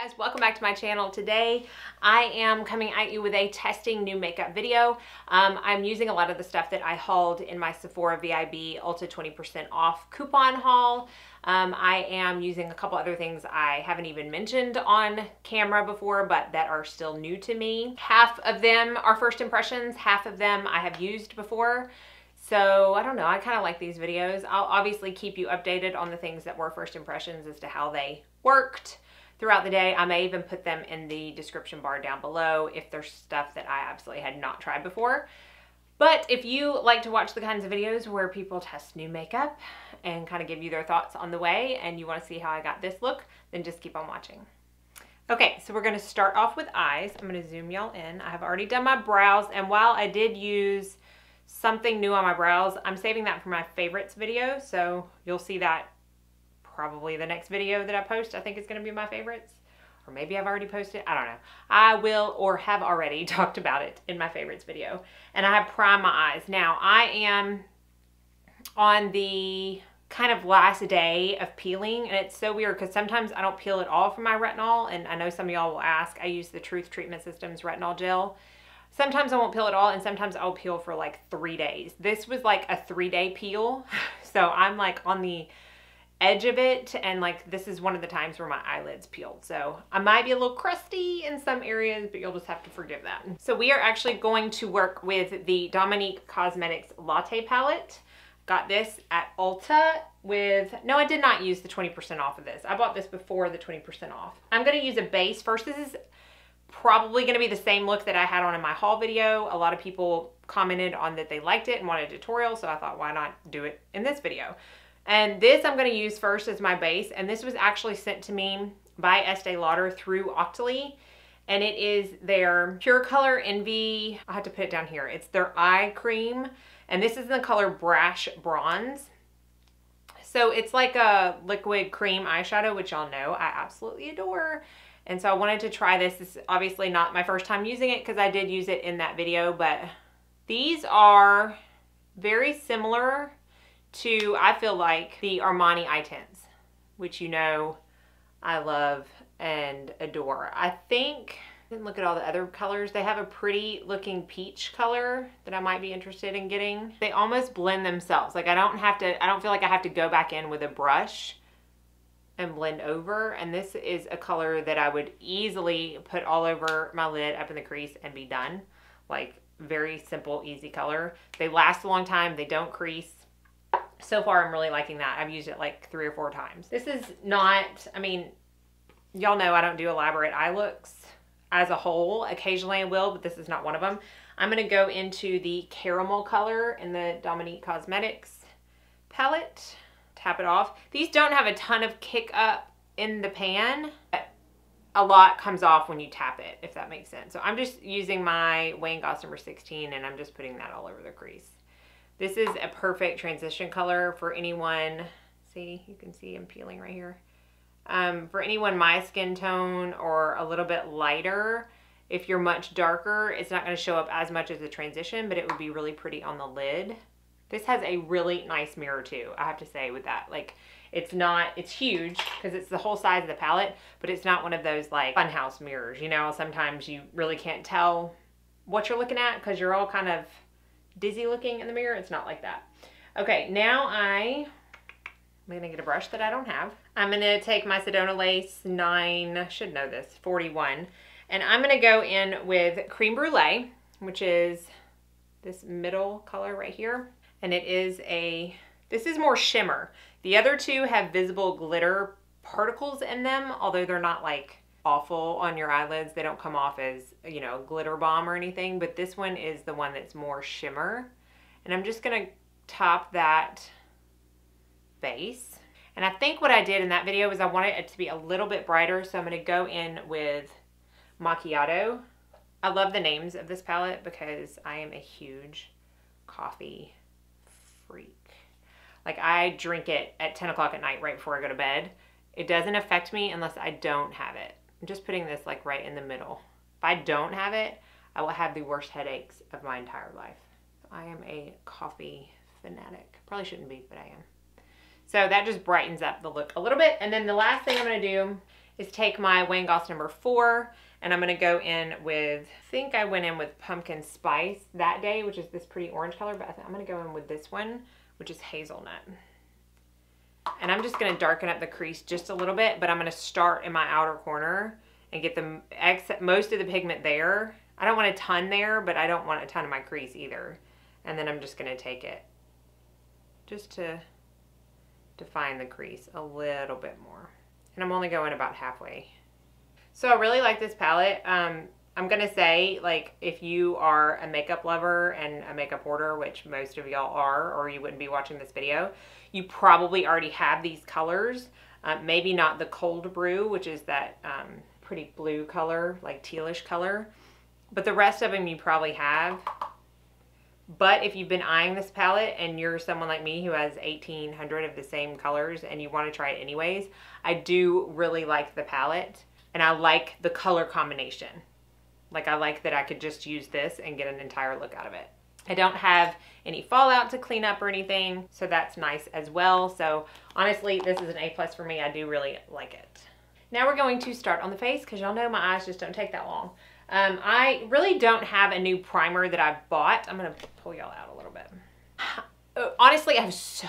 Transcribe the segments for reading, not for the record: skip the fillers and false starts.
Guys, welcome back to my channel. Today I am coming at you with a testing new makeup video. I'm using a lot of the stuff that I hauled in my Sephora VIB Ulta 20% off coupon haul. I am using a couple other things I haven't even mentioned on camera before, but that are still new to me. Half of them are first impressions, half of them I have used before. So I don't know, I kind of like these videos. I'll obviously keep you updated on the things that were first impressions as to how they worked throughout the day. I may even put them in the description bar down below if there's stuff that I absolutely had not tried before. But if you like to watch the kinds of videos where people test new makeup and kind of give you their thoughts on the way, and you want to see how I got this look, then just keep on watching. Okay, so we're going to start off with eyes. I'm going to zoom y'all in. I have already done my brows, and while I did use something new on my brows, I'm saving that for my favorites video, so you'll see that probably the next video that I post. I think it's going to be my favorites, or maybe I've already posted. I don't know. I will or have already talked about it in my favorites video. And I have primed my eyes. Now I am on the kind of last day of peeling, and it's so weird because sometimes I don't peel at all from my retinol, and I know some of y'all will ask. I use the Truth Treatment Systems retinol gel. Sometimes I won't peel at all, and sometimes I'll peel for like 3 days. This was like a 3-day peel, so I'm like on the edge of it, and like this is one of the times where my eyelids peeled, so I might be a little crusty in some areas, but you'll just have to forgive that. So we are actually going to work with the Dominique Cosmetics Latte palette. Got this at Ulta with, no, I did not use the 20% off of this. I bought this before the 20% off. I'm going to use a base first. This is probably going to be the same look that I had on in my haul video. A lot of people commented on that they liked it and wanted a tutorial, so I thought, why not do it in this video? And this I'm going to use first as my base, and this was actually sent to me by Estee Lauder through Octoly, and it is their Pure Color Envy. I have to put it down here. It's their eye cream, and this is in the color Brash Bronze. So it's like a liquid cream eyeshadow, which y'all know I absolutely adore. And so I wanted to try this. This is obviously not my first time using it because I did use it in that video, but these are very similar to, I feel like, the Armani eye tints, which you know I love and adore. I think, I didn't look at all the other colors. They have a pretty looking peach color that I might be interested in getting. They almost blend themselves. Like I don't feel like I have to go back in with a brush and blend over. And this is a color that I would easily put all over my lid, up in the crease, and be done. Like very simple, easy color. They last a long time. They don't crease. So far, I'm really liking that. I've used it like 3 or 4 times. This is not, I mean, y'all know I don't do elaborate eye looks as a whole. Occasionally I will, but this is not one of them. I'm going to go into the caramel color in the Dominique Cosmetics palette. Tap it off. These don't have a ton of kick up in the pan, but a lot comes off when you tap it, if that makes sense. So I'm just using my Wayne Goss number 16, and I'm just putting that all over the crease. This is a perfect transition color for anyone. See, you can see I'm peeling right here. For anyone my skin tone or a little bit lighter, if you're much darker, it's not going to show up as much as the transition, but it would be really pretty on the lid. This has a really nice mirror too, I have to say, with that. Like, it's huge because it's the whole size of the palette, but it's not one of those like funhouse mirrors. You know, sometimes you really can't tell what you're looking at because you're all kind of dizzy looking in the mirror. It's not like that. Okay, now I'm gonna get a brush that I don't have. I'm gonna take my Sedona Lace 9, I should know this, 41, and I'm gonna go in with Cream Brulee, which is this middle color right here. And it is this is more shimmer. The other two have visible glitter particles in them, although they're not like awful on your eyelids. They don't come off as, you know, glitter bomb or anything, but this one is the one that's more shimmer. And I'm just gonna top that base. And I think what I did in that video is I wanted it to be a little bit brighter, so I'm gonna go in with Macchiato. I love the names of this palette because I am a huge coffee freak. Like, I drink it at 10 o'clock at night right before I go to bed. It doesn't affect me unless I don't have it. I'm just putting this like right in the middle. If I don't have it, I will have the worst headaches of my entire life. I am a coffee fanatic. Probably shouldn't be, but I am. So that just brightens up the look a little bit. And then the last thing I'm going to do is take my Wayne Goss number 4, and I'm going to go in with, I think I went in with pumpkin spice that day, which is this pretty orange color, but I think I'm going to go in with this one, which is hazelnut. And I'm just going to darken up the crease just a little bit, but I'm going to start in my outer corner and get most of the pigment there. I don't want a ton there, but I don't want a ton of my crease either. And then I'm just going to take it just to define the crease a little bit more. And I'm only going about halfway. So I really like this palette. I'm going to say, like, if you are a makeup lover and a makeup hoarder, which most of y'all are, or you wouldn't be watching this video, you probably already have these colors. Maybe not the cold brew, which is that pretty blue color, like tealish color. But the rest of them you probably have. But if you've been eyeing this palette and you're someone like me who has 1,800 of the same colors and you want to try it anyways, I do really like the palette. And I like the color combination. Like, I like that I could just use this and get an entire look out of it. I don't have any fallout to clean up or anything, so that's nice as well. So honestly, this is an A+ for me. I do really like it. Now we're going to start on the face because y'all know my eyes just don't take that long. I really don't have a new primer that I've bought. I'm going to pull y'all out a little bit. Honestly, I have so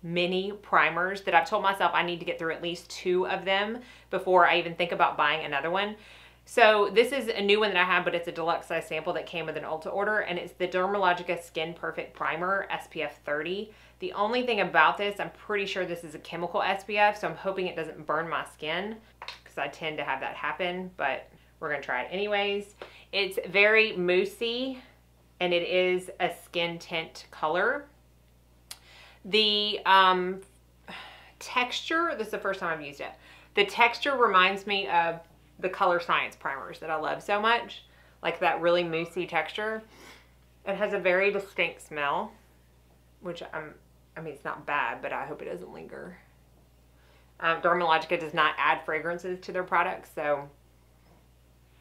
many primers that I've told myself I need to get through at least 2 of them before I even think about buying another one. So this is a new one that I have, but it's a deluxe size sample that came with an Ulta order, and it's the Dermalogica Skin Perfect Primer SPF 30. The only thing about this, I'm pretty sure this is a chemical SPF, so I'm hoping it doesn't burn my skin because I tend to have that happen, but we're going to try it anyways. It's very moussey, and it is a skin tint color. The texture, this is the first time I've used it. The texture reminds me of the Color Science primers that I love so much. Like that really moussey texture. It has a very distinct smell, which I mean, it's not bad, but I hope it doesn't linger. Dermalogica does not add fragrances to their products, so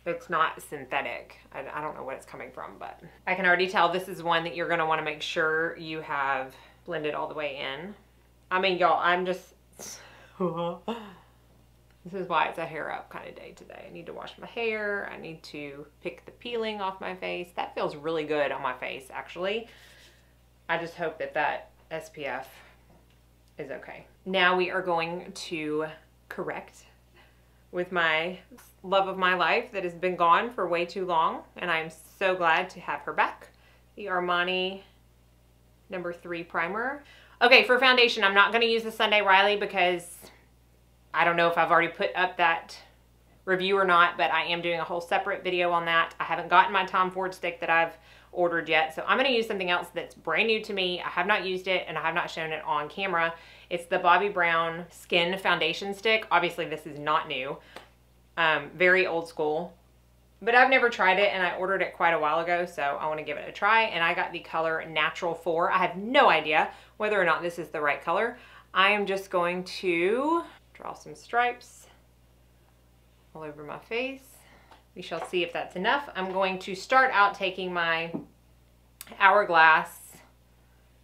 it's not synthetic. I don't know what it's coming from, but I can already tell this is one that you're going to want to make sure you have blended all the way in. I mean, y'all, I'm just... This is why it's a hair up kind of day today. I need to wash my hair. I need to pick the peeling off my face. That feels really good on my face, actually. I just hope that that SPF is okay. Now we are going to correct with my love of my life that has been gone for way too long, and I'm so glad to have her back. The Armani number 3 primer. Okay, for foundation, I'm not going to use the Sunday Riley because I don't know if I've already put up that review or not, but I am doing a whole separate video on that. I haven't gotten my Tom Ford stick that I've ordered yet, so I'm going to use something else that's brand new to me. I have not used it, and I have not shown it on camera. It's the Bobbi Brown Skin Foundation Stick. Obviously, this is not new. Very old school. But I've never tried it, and I ordered it quite a while ago, so I want to give it a try. And I got the color Natural 4. I have no idea whether or not this is the right color. I am just going to draw some stripes all over my face. We shall see if that's enough. I'm going to start out taking my Hourglass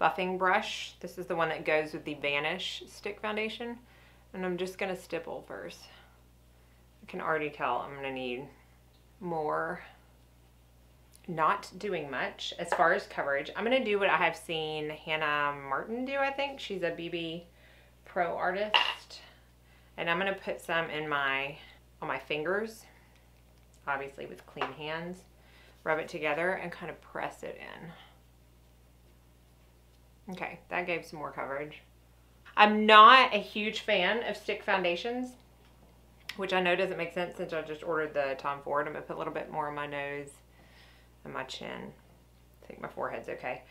buffing brush. This is the one that goes with the Vanish Stick Foundation. And I'm just going to stipple first. I can already tell I'm going to need more. Not doing much as far as coverage. I'm going to do what I have seen Hannah Martin do, I think. She's a BB Pro artist. And I'm going to put some in on my fingers, obviously with clean hands. Rub it together and kind of press it in. Okay, that gave some more coverage. I'm not a huge fan of stick foundations, which I know doesn't make sense since I just ordered the Tom Ford. I'm going to put a little bit more on my nose and my chin. I think my forehead's okay.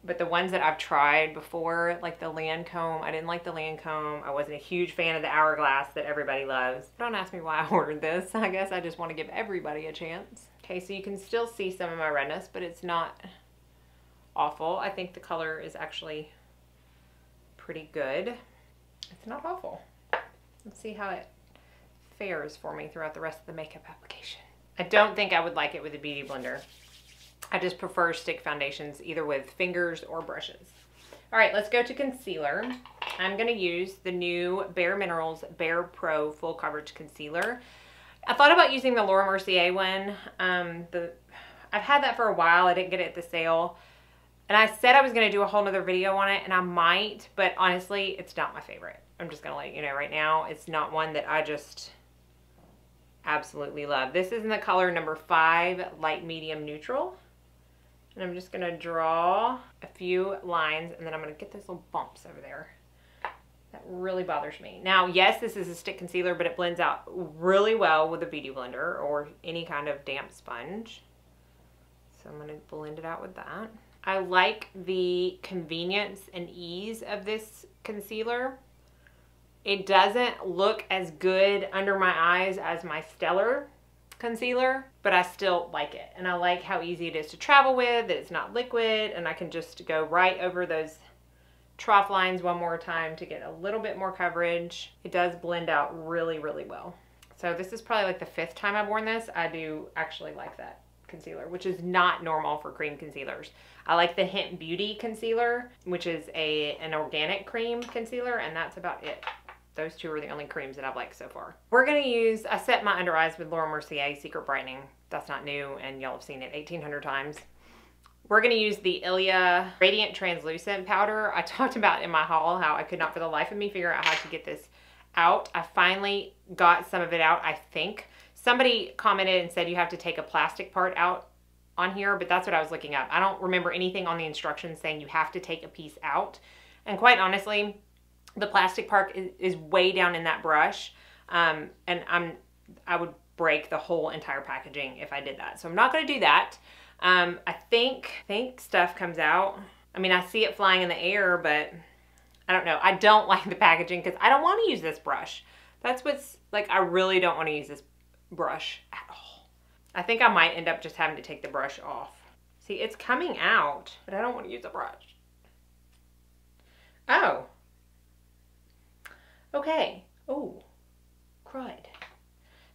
But the ones that I've tried before, like the Lancome, I didn't like the Lancome. I wasn't a huge fan of the Hourglass that everybody loves. Don't ask me why I ordered this. I guess I just want to give everybody a chance. Okay, so you can still see some of my redness, but it's not awful. I think the color is actually pretty good. It's not awful. Let's see how it fares for me throughout the rest of the makeup application. I don't think I would like it with a beauty blender. I just prefer stick foundations either with fingers or brushes. All right, let's go to concealer. I'm going to use the new Bare Minerals Bare Pro Full Coverage Concealer. I thought about using the Laura Mercier one. I've had that for a while. I didn't get it at the sale. And I said I was going to do a whole nother video on it, and I might, but honestly, it's not my favorite. I'm just going to let you know right now. It's not one that I just absolutely love. This is in the color number 5, Light Medium Neutral. And I'm just going to draw a few lines, and then I'm going to get those little bumps over there. That really bothers me. Now, yes, this is a stick concealer, but it blends out really well with a beauty blender or any kind of damp sponge. So I'm going to blend it out with that. I like the convenience and ease of this concealer. It doesn't look as good under my eyes as my Stellar concealer, but I still like it. And I like how easy it is to travel with, that it's not liquid, and I can just go right over those trough lines one more time to get a little bit more coverage. It does blend out really, really well. So this is probably like the 5th time I've worn this. I do actually like that concealer, which is not normal for cream concealers. I like the Hint Beauty concealer, which is an organic cream concealer, and that's about it. Those two are the only creams that I've liked so far. We're gonna use, I set my under eyes with Laura Mercier Secret Brightening. That's not new, and y'all have seen it 1,800 times. We're gonna use the Ilia Radiant Translucent Powder. I talked about in my haul how I could not for the life of me figure out how to get this out. I finally got some of it out, I think. Somebody commented and said you have to take a plastic part out on here, but that's what I was looking up. I don't remember anything on the instructions saying you have to take a piece out. And quite honestly, the plastic part is way down in that brush. And I would break the whole entire packaging if I did that. So I'm not gonna do that. I think stuff comes out. I mean, I see it flying in the air, but I don't know. I don't like the packaging because I don't want to use this brush. That's what's like, I really don't want to use this brush at all. I think I might end up just having to take the brush off. See, it's coming out, but I don't want to use a brush. Oh. Okay. Oh, cried.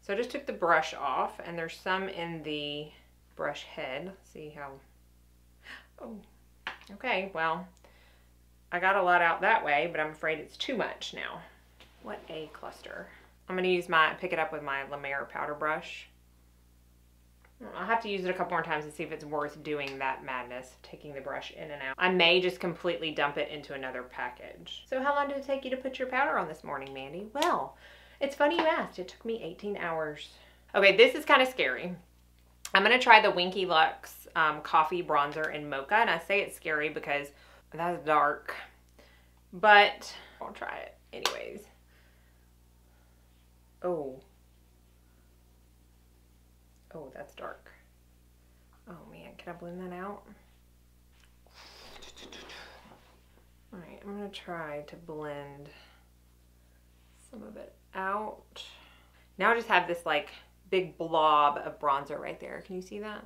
So I just took the brush off, and there's some in the brush head. Let's see how, oh, okay, well, I got a lot out that way, but I'm afraid it's too much now. What a cluster. I'm gonna use pick it up with my La Mer powder brush. I'll have to use it a couple more times to see if it's worth doing that madness, taking the brush in and out. I may just completely dump it into another package. So how long did it take you to put your powder on this morning, Mandy? Well, it's funny you asked. It took me 18 hours. Okay, this is kind of scary. I'm gonna try the Winky Lux Coffee Bronzer in Mocha, and I say it's scary because that's dark, but I'll try it anyways. Oh. Oh, that's dark. Oh man, can I blend that out? All right, I'm gonna try to blend some of it out. Now I just have this like big blob of bronzer right there. Can you see that?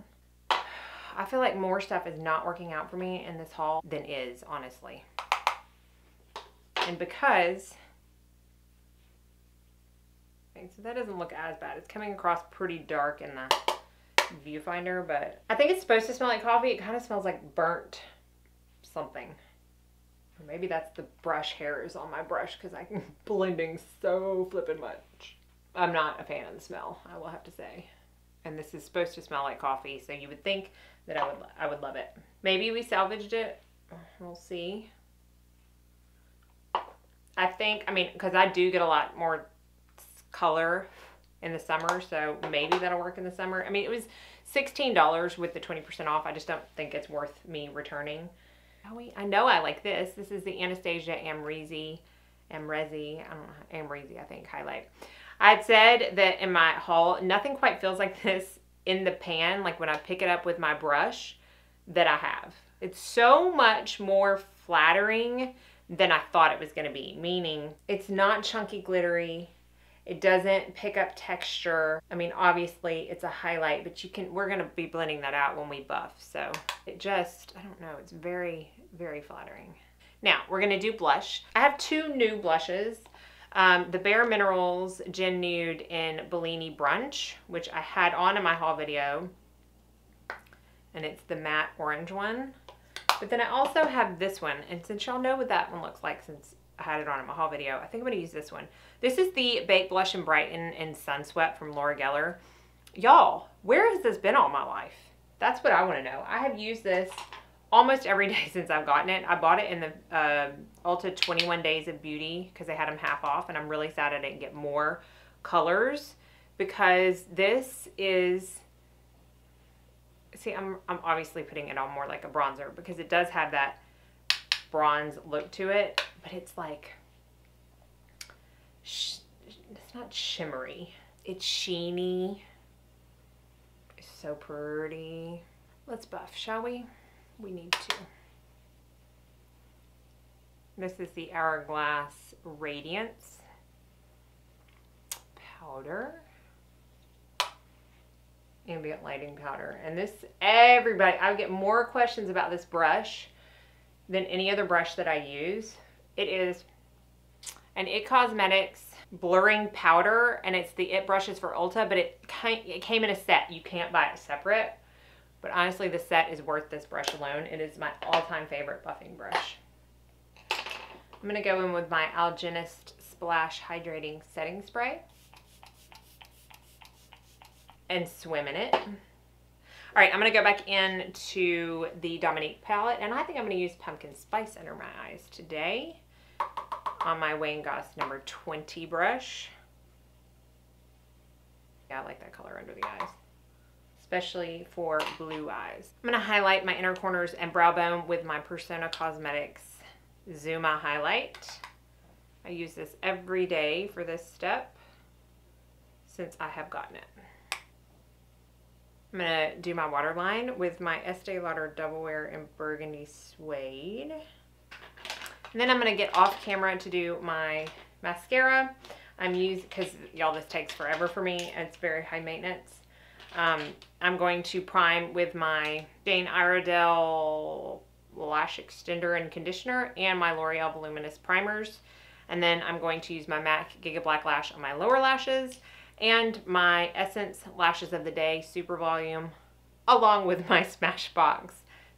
I feel like more stuff is not working out for me in this haul than is, honestly. And because, okay, so that doesn't look as bad. It's coming across pretty dark in the viewfinder, but I think it's supposed to smell like coffee. It kind of smells like burnt something. Or maybe that's the brush hairs on my brush because I'm blending so flippin' much. I'm not a fan of the smell, I will have to say. And this is supposed to smell like coffee, so you would think that I would love it. Maybe we salvaged it. We'll see. I think, I mean, because I do get a lot more color in the summer, so maybe that'll work in the summer. I mean, it was $16 with the 20% off. I just don't think it's worth me returning. I know I like this. This is the Anastasia Amrezy, I don't know, Amrezy, I think, highlight. I'd said that in my haul, nothing quite feels like this in the pan, like when I pick it up with my brush, that I have. It's so much more flattering than I thought it was going to be, meaning it's not chunky glittery. It doesn't pick up texture. I mean, obviously it's a highlight, but we're going to be blending that out when we buff. So it just, I don't know, it's very, very flattering. Now we're going to do blush. I have two new blushes. The Bare Minerals Gen Nude in Bellini Brunch, which I had on in my haul video, and it's the matte orange one. But then I also have this one, and since y'all know what that one looks like, since I had it on in my haul video. I think I'm going to use this one. This is the Bake Blush and Brighten in Sun Swept from Laura Geller. Y'all, where has this been all my life? That's what I want to know. I have used this almost every day since I've gotten it. I bought it in the Ulta 21 Days of Beauty because they had them half off, and I'm really sad I didn't get more colors because this is, see, I'm obviously putting it on more like a bronzer because it does have that bronze look to it, but it's like, it's not shimmery. It's sheeny. It's so pretty. Let's buff, shall we? We need to. This is the Hourglass Radiance powder. Ambient lighting powder. And this, everybody, I get more questions about this brush than any other brush that I use. It is an IT Cosmetics blurring powder, and it's the IT brushes for Ulta, but it came in a set. You can't buy it separate. But honestly, the set is worth this brush alone. It is my all-time favorite buffing brush. I'm going to go in with my Algenist Splash Hydrating Setting Spray and swim in it. All right, I'm going to go back into the Dominique palette, and I think I'm going to use Pumpkin Spice under my eyes today on my Wayne Goss number 20 brush. Yeah, I like that color under the eyes, especially for blue eyes. I'm going to highlight my inner corners and brow bone with my Persona Cosmetics Zuma highlight. I use this every day for this step since I have gotten it. I'm going to do my waterline with my Estee Lauder Double Wear in Burgundy Suede. And then I'm going to get off camera to do my mascara. I'm using, because y'all, this takes forever for me, and it's very high maintenance. I'm going to prime with my Jane Iredale Lash Extender and Conditioner and my L'Oreal Voluminous Primers. And then I'm going to use my MAC Giga Black Lash on my lower lashes and my Essence Lashes of the Day Super Volume, along with my Smashbox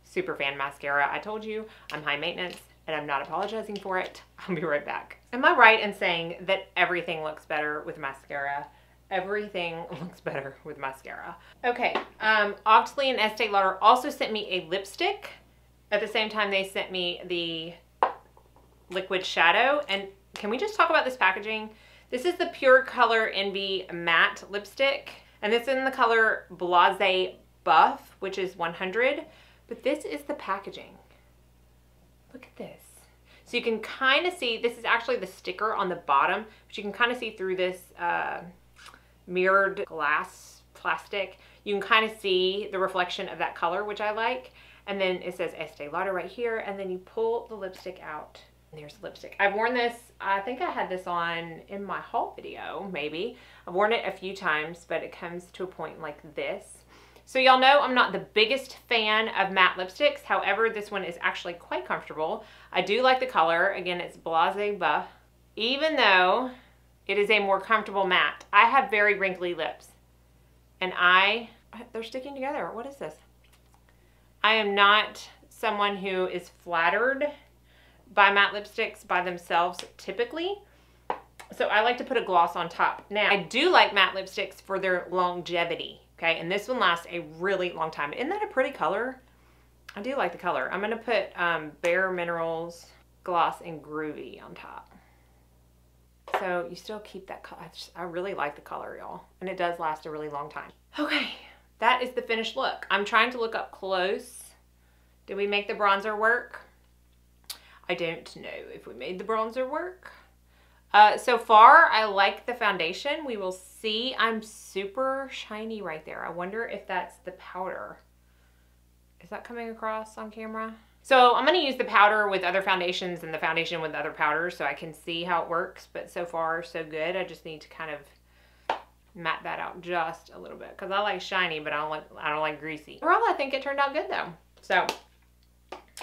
Super Fan Mascara. I told you I'm high maintenance, and I'm not apologizing for it. I'll be right back. Am I right in saying that everything looks better with mascara? Everything looks better with mascara. Okay, Octoly and Estee Lauder also sent me a lipstick. At the same time, they sent me the liquid shadow. And can we just talk about this packaging? This is the Pure Color Envy Matte Lipstick. And this is in the color Blase Buff, which is 100. But this is the packaging. Look at this. So you can kind of see, this is actually the sticker on the bottom, but you can kind of see through this mirrored glass plastic. You can kind of see the reflection of that color, which I like. And then it says Estee Lauder right here, and then you pull the lipstick out. And there's the lipstick. I've worn this, I think I had this on in my haul video, maybe. I've worn it a few times, but it comes to a point like this. So y'all know I'm not the biggest fan of matte lipsticks. However, this one is actually quite comfortable. I do like the color. Again, it's Blase Buff. Even though it is a more comfortable matte, I have very wrinkly lips. And they're sticking together. What is this? I am not someone who is flattered by matte lipsticks by themselves typically. So I like to put a gloss on top. Now, I do like matte lipsticks for their longevity. Okay, and this one lasts a really long time. Isn't that a pretty color? I do like the color. I'm going to put Bare Minerals Gloss and Groovy on top. So you still keep that color. I really like the color, y'all. And it does last a really long time. Okay, that is the finished look. I'm trying to look up close. Did we make the bronzer work? I don't know if we made the bronzer work. So far, I like the foundation. We will see. I'm super shiny right there. I wonder if that's the powder. Is that coming across on camera? So I'm going to use the powder with other foundations and the foundation with other powders so I can see how it works. But so far, so good. I just need to kind of matte that out just a little bit because I like shiny, but I don't like greasy. Overall, I think it turned out good though. So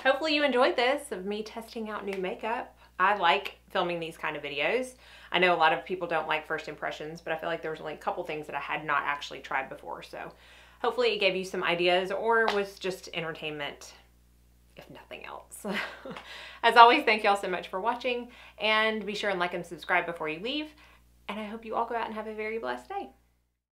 hopefully you enjoyed this of me testing out new makeup. I like filming these kind of videos. I know a lot of people don't like first impressions, but I feel like there was only a couple things that I had not actually tried before. So hopefully it gave you some ideas or was just entertainment if nothing else. As always, thank y'all so much for watching, and be sure and like and subscribe before you leave. And I hope you all go out and have a very blessed day.